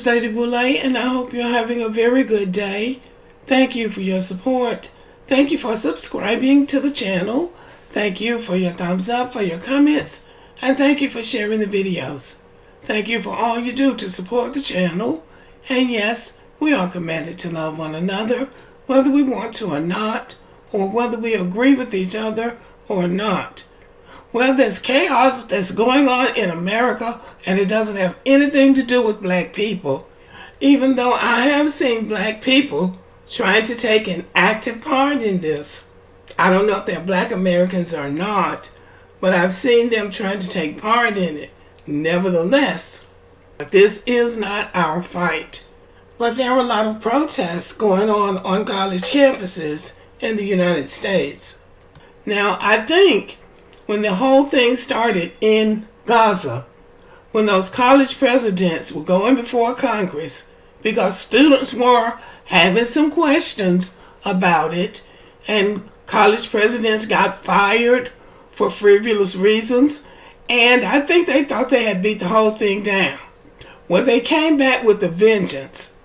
is Lady Boulay, and I hope you're having a very good day. Thank you for your support. Thank you for subscribing to the channel. Thank you for your thumbs up, for your comments, and thank you for sharing the videos. Thank you for all you do to support the channel. And yes, we are commanded to love one another, whether we want to or not, or whether we agree with each other or not. Well, there's chaos that's going on in America, and it doesn't have anything to do with black people. Even though I have seen black people trying to take an active part in this. I don't know if they're black Americans or not, but I've seen them trying to take part in it. Nevertheless, this is not our fight. But there are a lot of protests going on college campuses in the United States. Now, I think when the whole thing started in Gaza, when those college presidents were going before Congress because students were having some questions about it, and college presidents got fired for frivolous reasons, and I think they thought they had beat the whole thing down. Well, they came back with a vengeance,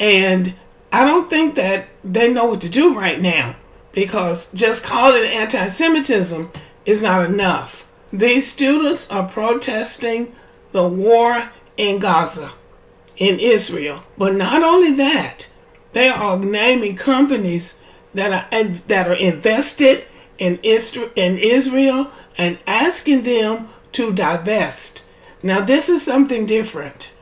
and I don't think that they know what to do right now, because just calling it anti-Semitism is not enough. These students are protesting the war in Gaza, in Israel. But not only that, they are naming companies that are invested in Israel and asking them to divest. Now, this is something different.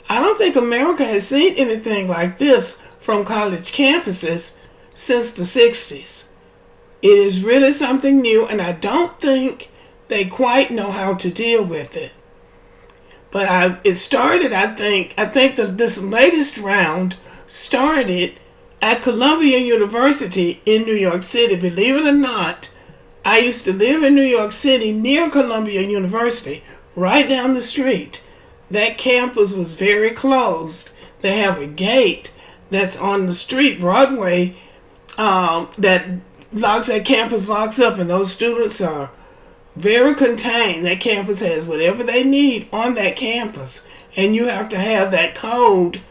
I don't think America has seen anything like this from college campuses since the 60s. It is really something new, and I don't think they quite know how to deal with it. But it started, I think that this latest round started at Columbia University in New York City. Believe it or not, I used to live in New York City near Columbia University, right down the street. That campus was very closed. They have a gate that's on the street, Broadway, that locks that campus locks up, and those students are very contained. That campus has whatever they need on that campus, and you have to have that code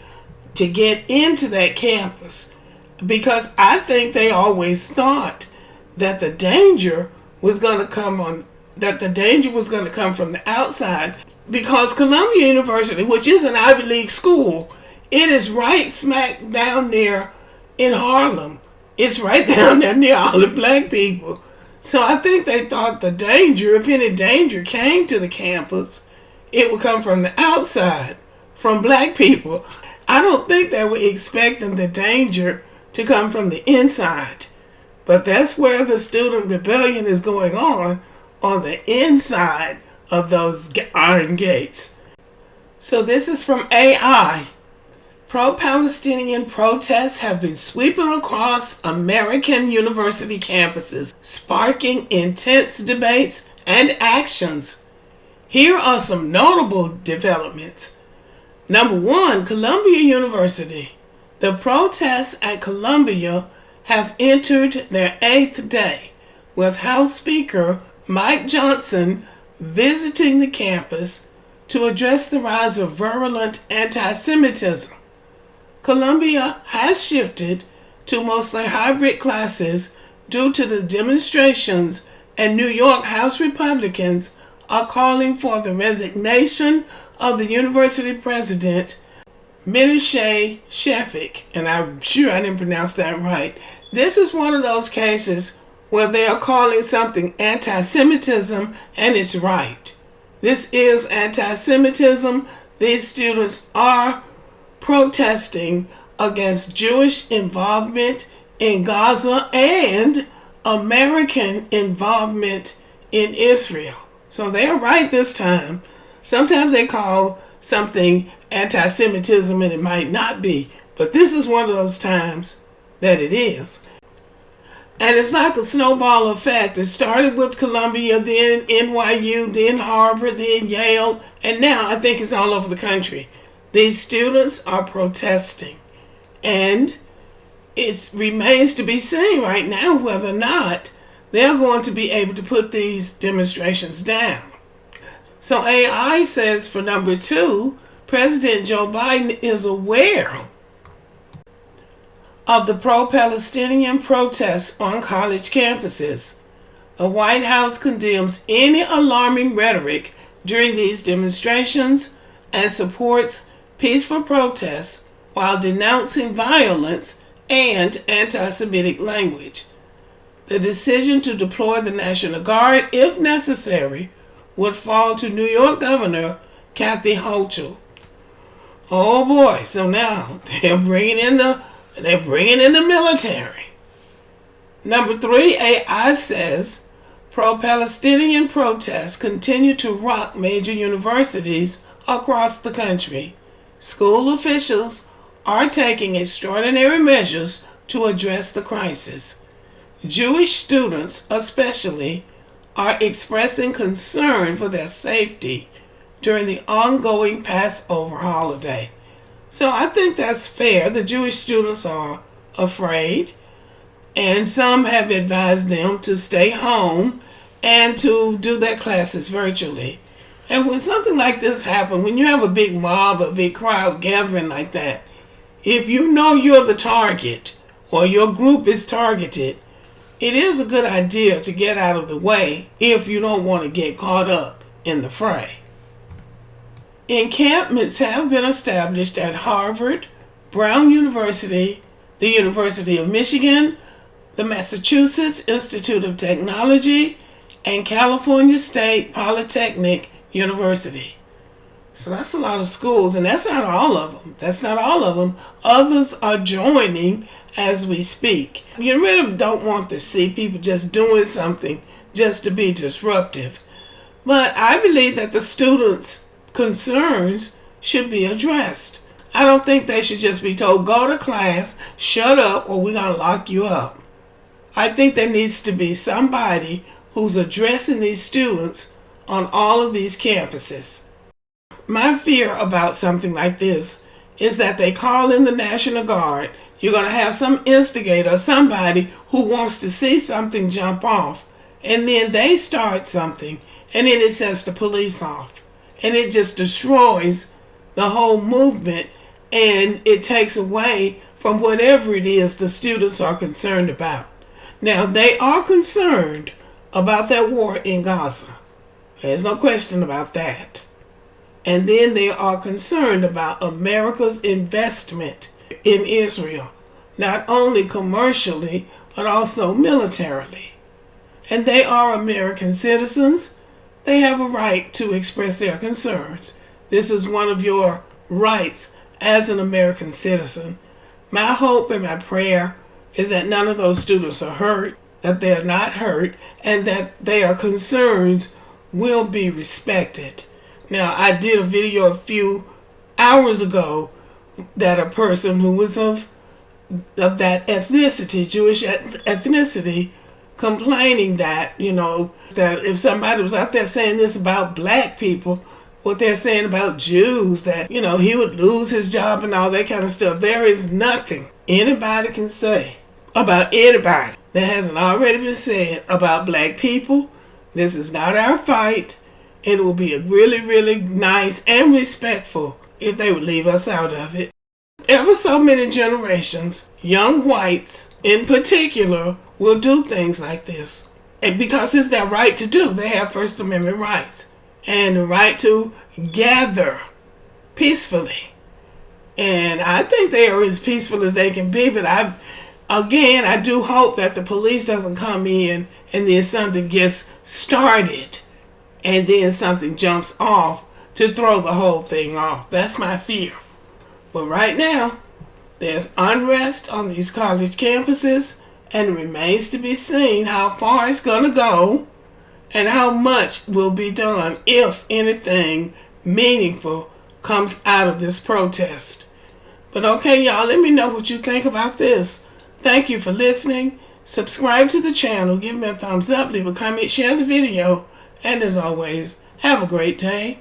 to get into that campus, because I think they always thought that the danger was going to come from the outside, because Columbia University, which is an Ivy League school, it is right smack down there in Harlem. It's right down there near all the black people. So I think they thought the danger, if any danger came to the campus, it would come from the outside, from black people. I don't think they were expecting the danger to come from the inside. But that's where the student rebellion is going on the inside of those iron gates. So this is from AI. Pro-Palestinian protests have been sweeping across American university campuses, sparking intense debates and actions. Here are some notable developments. Number one, Columbia University. The protests at Columbia have entered their 8th day, with House Speaker Mike Johnson visiting the campus to address the rise of virulent anti-Semitism. Columbia has shifted to mostly hybrid classes due to the demonstrations, and New York House Republicans are calling for the resignation of the university president, Menashe Shefik, and I'm sure I didn't pronounce that right. This is one of those cases where they are calling something anti-Semitism, and it's right. This is anti-Semitism. These students are protesting against Jewish involvement in Gaza and American involvement in Israel. So they're right this time. Sometimes they call something anti-Semitism and it might not be, but this is one of those times that it is. And it's like a snowball effect. It started with Columbia, then NYU, then Harvard, then Yale, and now I think it's all over the country. These students are protesting, and it remains to be seen right now whether or not they're going to be able to put these demonstrations down. So AI says for number 2, President Joe Biden is aware of the pro-Palestinian protests on college campuses. The White House condemns any alarming rhetoric during these demonstrations and supports peaceful protests while denouncing violence and anti-Semitic language. The decision to deploy the National Guard, if necessary, would fall to New York Governor Kathy Hochul. Oh boy, so now they're bringing in the military. Number 3, AI says pro-Palestinian protests continue to rock major universities across the country. School officials are taking extraordinary measures to address the crisis. Jewish students, especially, are expressing concern for their safety during the ongoing Passover holiday. So I think that's fair. The Jewish students are afraid, and some have advised them to stay home and to do their classes virtually. And when something like this happens, when you have a big mob, a big crowd gathering like that, if you know you're the target or your group is targeted, it is a good idea to get out of the way if you don't want to get caught up in the fray. Encampments have been established at Harvard, Brown University, the University of Michigan, the Massachusetts Institute of Technology, and California State Polytechnic University. So that's a lot of schools, and that's not all of them. Others are joining as we speak. You really don't want to see people just doing something just to be disruptive. But I believe that the students' concerns should be addressed. I don't think they should just be told, go to class, shut up, or we're going to lock you up. I think there needs to be somebody who's addressing these students on all of these campuses. My fear about something like this is that they call in the National Guard. You're going to have some instigator, somebody who wants to see something jump off, and then they start something, and then it sets the police off. And it just destroys the whole movement, and it takes away from whatever it is the students are concerned about. Now, they are concerned about that war in Gaza. There's no question about that. And then they are concerned about America's investment in Israel, not only commercially, but also militarily. And they are American citizens. They have a right to express their concerns. This is one of your rights as an American citizen. My hope and my prayer is that none of those students are hurt, that they're not hurt, and that their concerns will be respected. Now, I did a video a few hours ago that a person who was of that ethnicity, Jewish ethnicity, complaining that, that if somebody was out there saying this about black people, what they're saying about Jews, that, he would lose his job and all that kind of stuff. There is nothing anybody can say about anybody that hasn't already been said about black people. This is not our fight. It will be really, really nice and respectful if they would leave us out of it. Ever so many generations, young whites in particular, will do things like this. And because it's their right to do. They have First Amendment rights. And the right to gather peacefully. And I think they are as peaceful as they can be. But I do hope that the police doesn't come in and then something gets started. And then something jumps off to throw the whole thing off. That's my fear. But right now, there's unrest on these college campuses, and it remains to be seen how far it's going to go and how much will be done, if anything meaningful comes out of this protest. But okay, y'all, let me know what you think about this. Thank you for listening. Subscribe to the channel, give me a thumbs up, leave a comment, share the video. And as always, have a great day.